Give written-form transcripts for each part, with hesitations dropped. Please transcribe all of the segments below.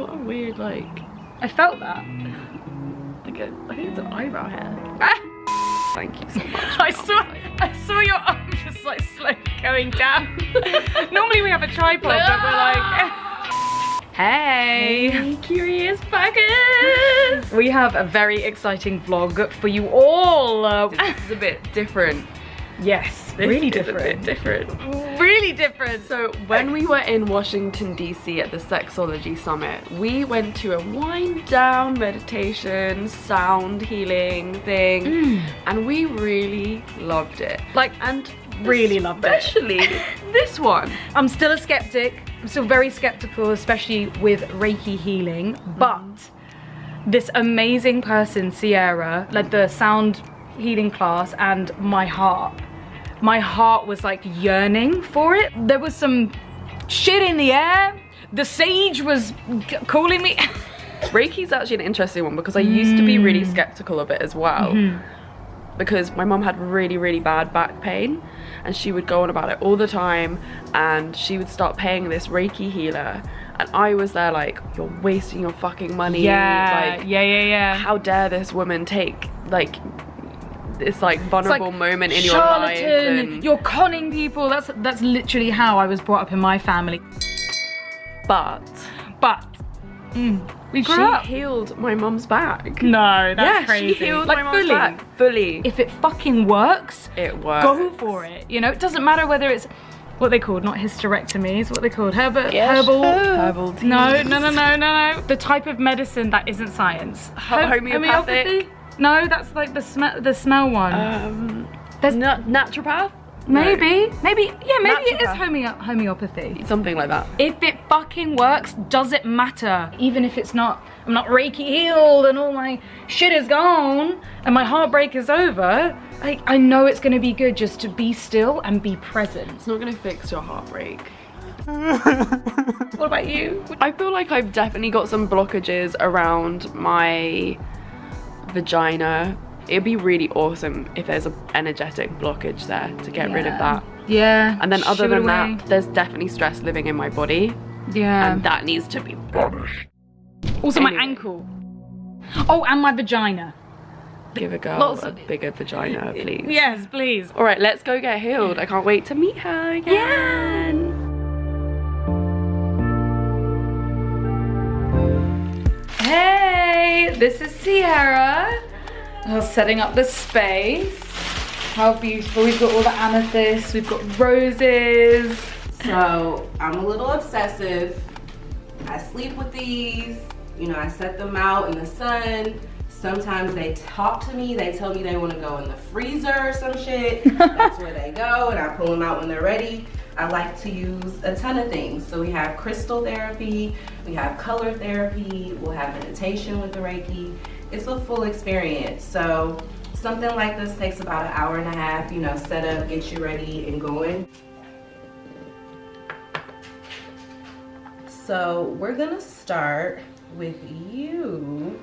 got a weird, like... I felt that. I think it's an eyebrow hair. Thank you so much. I saw your arm just like slowly going down. Normally we have a tripod, but we're like... Hey, curious fuckers! We have a very exciting vlog for you all. This is a bit different. Yes, This really is different. a bit different. Really different. So when we were in Washington DC at the Sexology Summit, we went to a wind down meditation, sound healing thing, and we really loved it. Like, and really loved it. Especially this one. I'm still a skeptic. I'm still very skeptical, especially with Reiki healing, but this amazing person, Cierra, led the sound healing class, and my heart was like yearning for it. There was some shit in the air. The sage was calling me. Reiki's actually an interesting one because I used to be really skeptical of it as well. Because my mom had really, really bad back pain and she would go on about it all the time, and she would start paying this Reiki healer, and I was there like, you're wasting your fucking money. Yeah, like, yeah. How dare this woman take like this like vulnerable moment in your life. And you're conning people. That's literally how I was brought up in my family. But we grew she up. healed my mum's back. No, that's crazy. She healed like my mum's back fully. If it fucking works, It works. go for it. You know, it doesn't matter whether it's what they called, not hysterectomies, what they called, herbal. Herbal tea. No. The type of medicine that isn't science. Homeopathic. No, that's like the smell one. There's naturopath. Maybe it is Naturopath. homeopathy. Something like that. If it fucking works, does it matter? Even if it's not, I'm not Reiki healed and all my shit is gone and my heartbreak is over, I know it's gonna be good just to be still and be present. It's not gonna fix your heartbreak. What about you? I feel like I've definitely got some blockages around my vagina. It'd be really awesome if there's an energetic blockage there to get rid of that. Yeah. And then other shoo it than away. that, there's definitely stress living in my body. Yeah. And that needs to be banished. Also Anyway. my ankle. Oh, and my vagina. Give a girl Lots a of- bigger vagina, please. Yes, please. All right, let's go get healed. I can't wait to meet her again. Hey, this is Cierra. We're setting up the space. How beautiful. We've got all the amethysts, we've got roses. So I'm a little obsessive. I sleep with these, you know, I set them out in the sun. Sometimes they talk to me, they tell me they want to go in the freezer or some shit. That's where they go, and I pull them out when they're ready. I like to use a ton of things. So we have crystal therapy, we have color therapy, we'll have meditation with the Reiki. It's a full experience. So something like this takes about an hour and a half, you know, set up, get you ready and going. So we're gonna start with you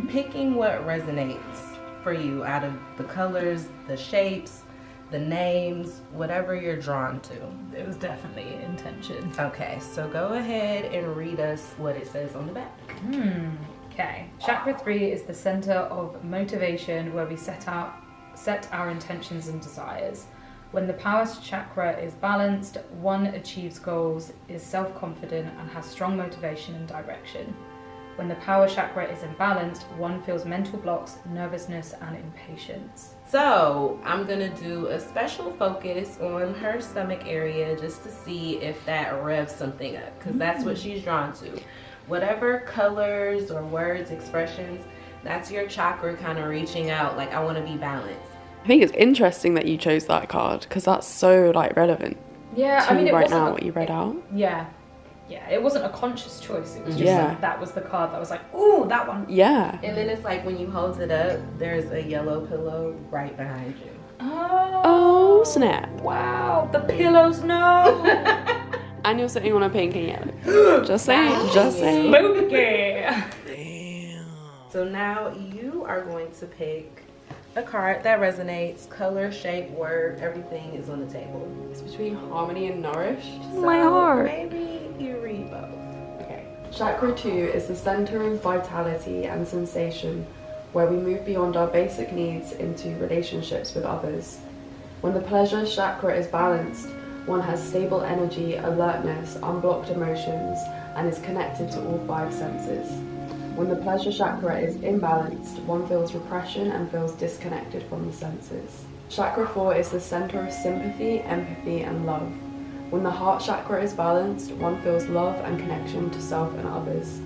picking what resonates for you out of the colors, the shapes, the names, whatever you're drawn to. It was definitely intention. Okay, so go ahead and read us what it says on the back. Okay. Chakra 3 is the center of motivation, where we set our intentions and desires. When the power chakra is balanced, one achieves goals, is self-confident, and has strong motivation and direction. When the power chakra is imbalanced, one feels mental blocks, nervousness, and impatience. So I'm gonna do a special focus on her stomach area just to see if that revs something up, because that's what she's drawn to. Whatever colors or words, expressions, that's your chakra kind of reaching out, like I want to be balanced. I think it's interesting that you chose that card because that's so like relevant Yeah, to I mean, it right wasn't now what you read out. Yeah, it wasn't a conscious choice. It was just Yeah. like, that was the card that was like, ooh, that one. Yeah. And then it's like when you hold it up, there's a yellow pillow right behind you. Oh snap. Wow, the pillows know. And you're sitting on a pink and yellow. Just saying, just saying. Spooky. So now you are going to pick a card that resonates, color, shape, word, everything is on the table. It's between harmony and nourished. So My heart. maybe you read both. Okay. Chakra 2 is the center of vitality and sensation, where we move beyond our basic needs into relationships with others. When the pleasure chakra is balanced, one has stable energy, alertness, unblocked emotions, and is connected to all 5 senses. When the pleasure chakra is imbalanced, one feels repression and feels disconnected from the senses. Chakra 4 is the center of sympathy, empathy, and love. When the heart chakra is balanced, one feels love and connection to self and others.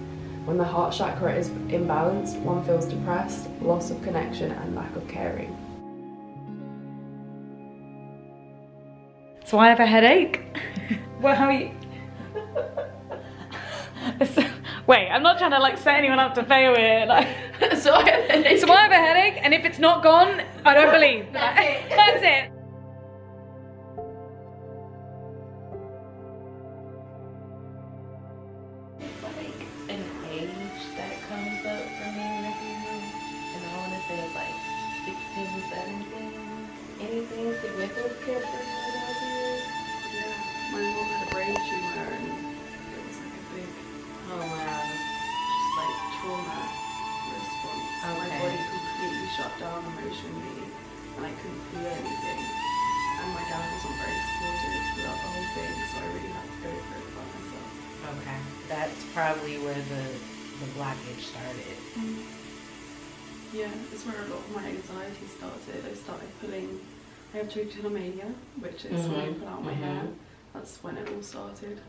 When the heart chakra is imbalanced, one feels depressed, loss of connection, and lack of caring. So I have a headache. Well, how are you? Wait, I'm not trying to like set anyone up to fail here. Like, So I have a headache. so I have a headache, and if it's not gone, I don't believe. That's it. That's it. It's like an age that comes up for me and I want to say it's like 16, 17. Anything significant for you when I was here? Yeah, my mom had a brain tumor and it was like a big, Oh wow. just like trauma response. My Okay. body completely shut down emotionally and I couldn't feel anything. And my dad wasn't very supportive throughout the whole thing, so I really had to go through it by myself. Okay. That's probably where the blockage started. Yeah, it's where a lot of my anxiety started. I started pulling, I have trichotillomania, which is when I pull out my hair. That's when it all started.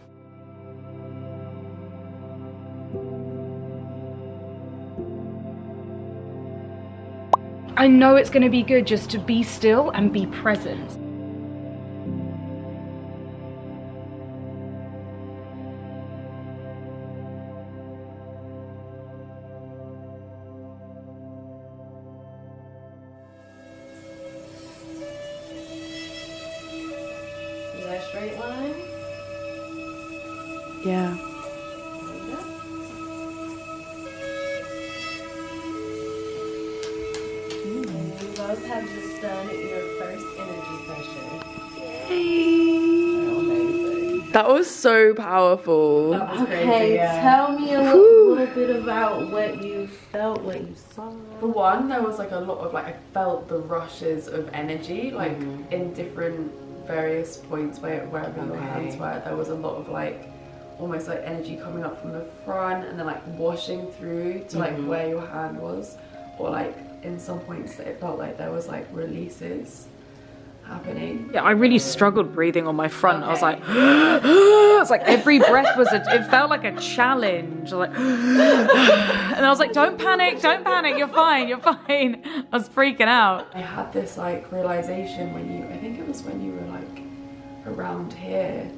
I know it's going to be good just to be still and be present. See that straight line? Yeah. There you go. And you both have just done your first energy session. Amazing. That was so powerful. That was Okay, crazy. yeah. Tell me a little bit about what you felt, what you saw. For one, there was like a lot of like, I felt the rushes of energy, like in different various points wherever your hands were. There was a lot of like, almost like energy coming up from the front and then like washing through to like where your hand was, or like in some points it felt like there was like releases happening. Yeah, I really struggled breathing on my front. I was like, it's like every breath was it felt like a challenge. Like, and I was like, don't panic, you're fine. I was freaking out. I had this like realization I think it was when you were like around here,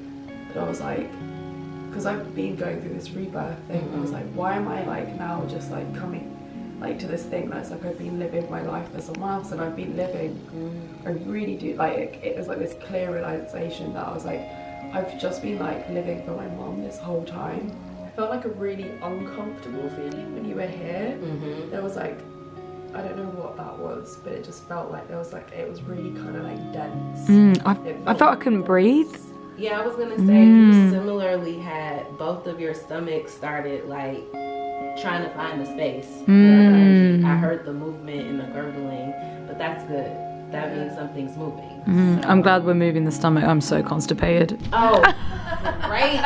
that I was like, because I've been going through this rebirth thing, I was like, why am I like now just like coming like to this thing that's like I've been living my life for someone else, and I've been living, I really do, like it was like this clear realization that I was like, I've just been like living for my mom this whole time. I felt like a really uncomfortable feeling when you were here. There was like, I don't know what that was, but it just felt like there was like, it was really kind of like dense. I thought I couldn't breathe. Yeah, I was gonna say you similarly had both of your stomachs started like trying to find the space. I heard the movement and the gurgling, but that's good. That means something's moving. So. I'm glad we're moving the stomach. I'm so constipated. Oh, great.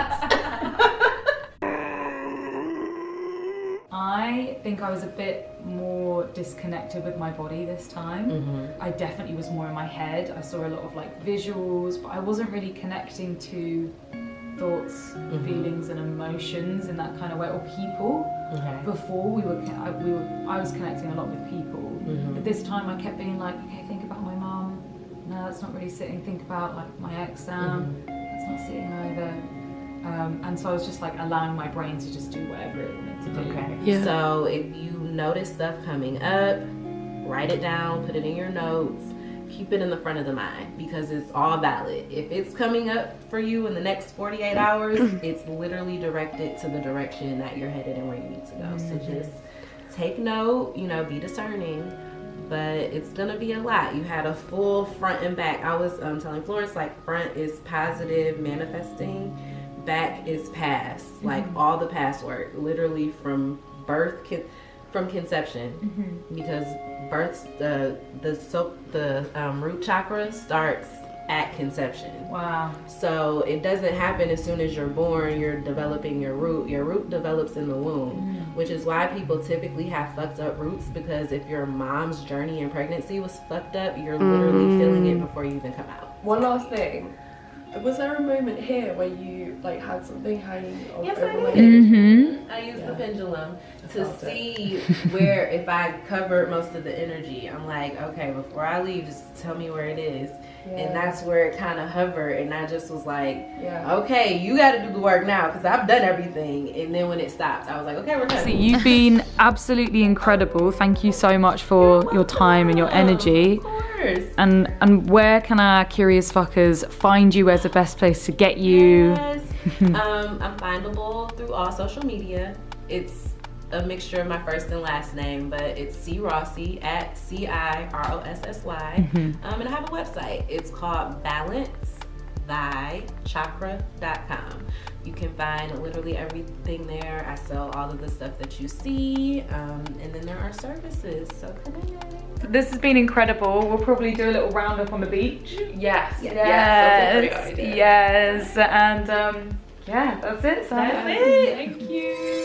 I think I was a bit more disconnected with my body this time. I definitely was more in my head. I saw a lot of like visuals, but I wasn't really connecting to thoughts, feelings, and emotions in that kind of way, or people. Before I was connecting a lot with people, but this time I kept being like, okay, think about my mom. No, that's not really sitting. Think about like my ex Sam. That's not sitting either. And so I was just like allowing my brain to just do whatever it wanted to do. Okay. Yeah. So if you notice stuff coming up, write it down, put it in your notes, keep it in the front of the mind, because it's all valid. If it's coming up for you in the next 48 hours, it's literally directed to the direction that you're headed and where you need to go. So just take note, be discerning, but it's gonna be a lot. You had a full front and back. I was telling Florence, like, front is positive, manifesting. back is past, like all the past work, literally from birth, from conception, because births, the root chakra starts at conception. Wow. So it doesn't happen as soon as you're born. You're developing your root. Your root develops in the womb, which is why people typically have fucked up roots, because if your mom's journey in pregnancy was fucked up, you're literally feeling it before you even come out. One last thing. Was there a moment here where you like had something hanging over Yes, I my did. I used the pendulum to see where, if I covered most of the energy, I'm like, okay, before I leave, just tell me where it is. And that's where it kind of hovered, and I just was like, okay, you got to do the work now, because I've done everything. And then when it stopped, I was like, okay, we're done. So you've been absolutely incredible. Thank you so much for your time and your energy. Of course. And where can our curious fuckers find you? Where's the best place to get you? Yes. I'm findable through all social media. It's a mixture of my first and last name, but it's C Rossy at CIROSSY. And I have a website. It's called BalanceThyChakra.com. You can find literally everything there. I sell all of the stuff that you see, and then there are services. So come in. This has been incredible. We'll probably do a little roundup on the beach. Yes. Yes. And yeah, that's it. So That's it. thank you.